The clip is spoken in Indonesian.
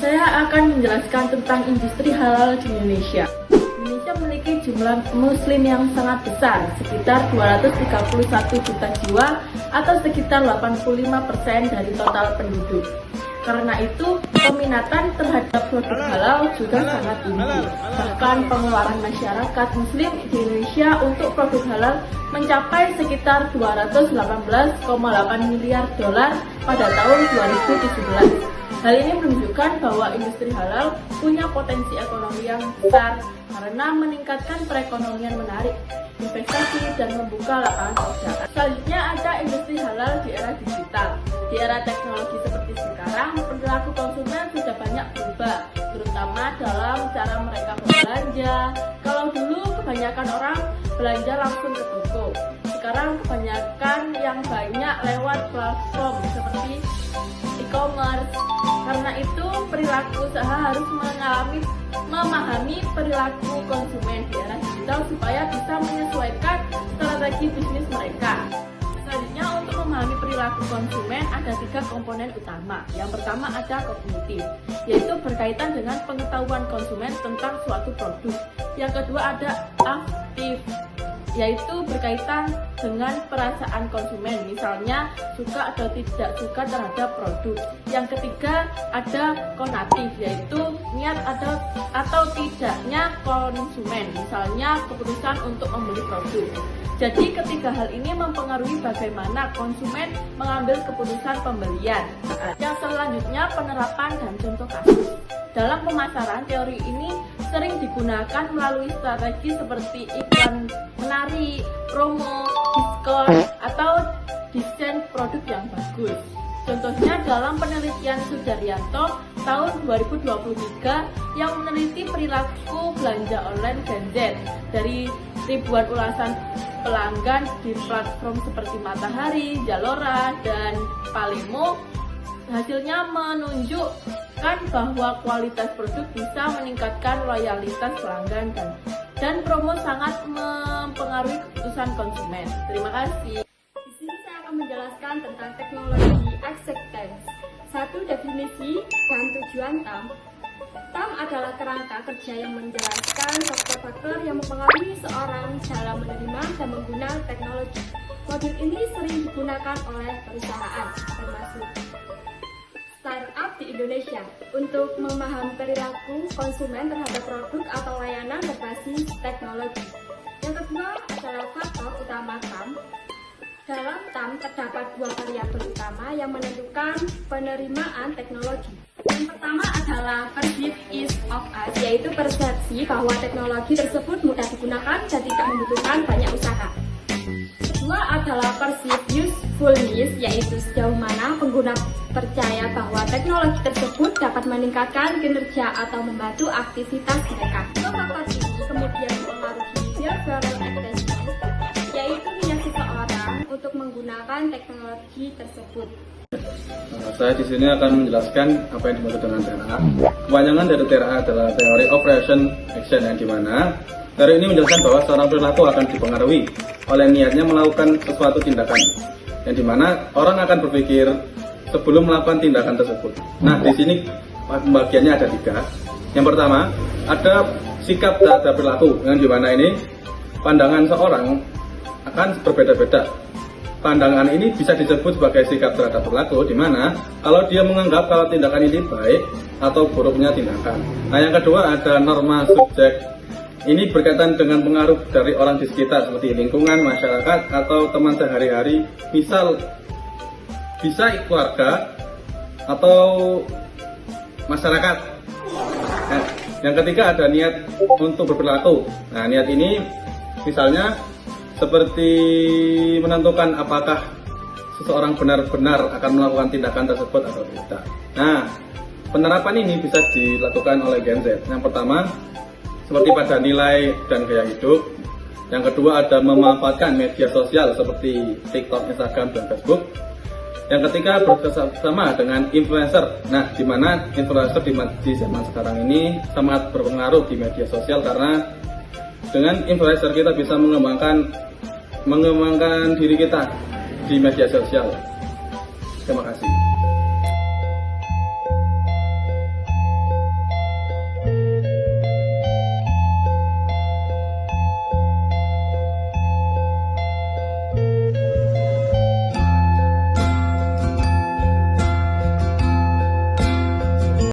Saya akan menjelaskan tentang industri halal di Indonesia. Indonesia memiliki jumlah muslim yang sangat besar, sekitar 231 juta jiwa atau sekitar 85% dari total penduduk. Karena itu, peminatan terhadap produk halal juga sangat tinggi. Bahkan pengeluaran masyarakat muslim di Indonesia untuk produk halal mencapai sekitar 218,8 miliar dolar pada tahun 2017. Hal ini menunjukkan bahwa industri halal punya potensi ekonomi yang besar karena meningkatkan perekonomian menarik, investasi, dan membuka lapangan pekerjaan. Selanjutnya ada industri halal di era digital. Di era teknologi seperti sekarang, perilaku konsumen sudah banyak berubah, terutama dalam cara mereka berbelanja. Kalau dulu kebanyakan orang belanja langsung ke toko, sekarang kebanyakan yang banyak lewat platform seperti e-commerce. Karena itu, perilaku usaha harus memahami perilaku konsumen di era digital supaya bisa menyesuaikan strategi bisnis mereka. Selanjutnya, untuk memahami perilaku konsumen ada 3 komponen utama. Yang pertama ada kognitif, yaitu berkaitan dengan pengetahuan konsumen tentang suatu produk. Yang kedua ada afektif, yaitu berkaitan dengan perasaan konsumen, misalnya suka atau tidak suka terhadap produk. Yang ketiga ada konatif, yaitu niat atau tidaknya konsumen, misalnya keputusan untuk membeli produk. Jadi ketiga hal ini mempengaruhi bagaimana konsumen mengambil keputusan pembelian. Yang selanjutnya penerapan dan contoh kasus. Dalam pemasaran, teori ini sering digunakan melalui strategi seperti iklan menarik, promo, diskon, atau desain produk yang bagus. Contohnya dalam penelitian Sudaryanto tahun 2023 yang meneliti perilaku belanja online Gen Z dari ribuan ulasan pelanggan di platform seperti Matahari, Zalora, dan Palemo. Hasilnya menunjukkan bahwa kualitas produk bisa meningkatkan loyalitas pelanggan dan promo sangat mempengaruhi keputusan konsumen. Terima kasih. Di sini saya akan menjelaskan tentang teknologi acceptance. 1. Definisi dan tujuan TAM. TAM adalah kerangka kerja yang menjelaskan faktor-faktor yang mempengaruhi seorang dalam menerima dan menggunakan teknologi. Modul ini sering digunakan oleh perusahaan, termasuk startup di Indonesia, untuk memahami perilaku konsumen terhadap produk atau layanan berbasis teknologi. Yang kedua adalah faktor utama TAM. Dalam TAM terdapat 2 variabel utama yang menentukan penerimaan teknologi. Yang pertama adalah perceived ease of use, yaitu persepsi bahwa teknologi tersebut mudah digunakan dan tidak membutuhkan banyak usaha. Kedua adalah perceived usefulness, yaitu sejauh mana pengguna percaya bahwa teknologi tersebut dapat meningkatkan kinerja atau membantu aktivitas mereka. Faktor ini kemudian mempengaruhi behavioral attention, yaitu minat seseorang untuk menggunakan teknologi tersebut. Saya di sini akan menjelaskan apa yang dimaksud dengan TRA. Kepanjangan dari TRA adalah Theory of Reaction Action, yang dimana teori ini menjelaskan bahwa seorang perilaku akan dipengaruhi oleh niatnya melakukan sesuatu tindakan, yang dimana orang akan berpikir sebelum melakukan tindakan tersebut. Nah, di sini pembagiannya ada 3. Yang pertama ada sikap terhadap perilaku, yang dimana ini pandangan seorang akan berbeda-beda. Pandangan ini bisa disebut sebagai sikap terhadap perilaku, di mana kalau dia menganggap kalau tindakan ini baik atau buruknya tindakan. Nah, yang kedua ada norma subjek. Ini berkaitan dengan pengaruh dari orang di sekitar seperti lingkungan, masyarakat, atau teman sehari-hari. Misal bisa keluarga atau masyarakat. Nah, yang ketiga ada niat untuk berperilaku. Nah, niat ini misalnya seperti menentukan apakah seseorang benar-benar akan melakukan tindakan tersebut atau tidak. Nah, penerapan ini bisa dilakukan oleh Gen Z. Yang pertama, seperti pada nilai dan gaya hidup. Yang kedua ada memanfaatkan media sosial seperti TikTok, Instagram, dan Facebook. Yang ketiga bekerjasama dengan influencer. Nah, di mana influencer di zaman sekarang ini sangat berpengaruh di media sosial, karena dengan influencer kita bisa mengembangkan diri kita di media sosial. Terima kasih.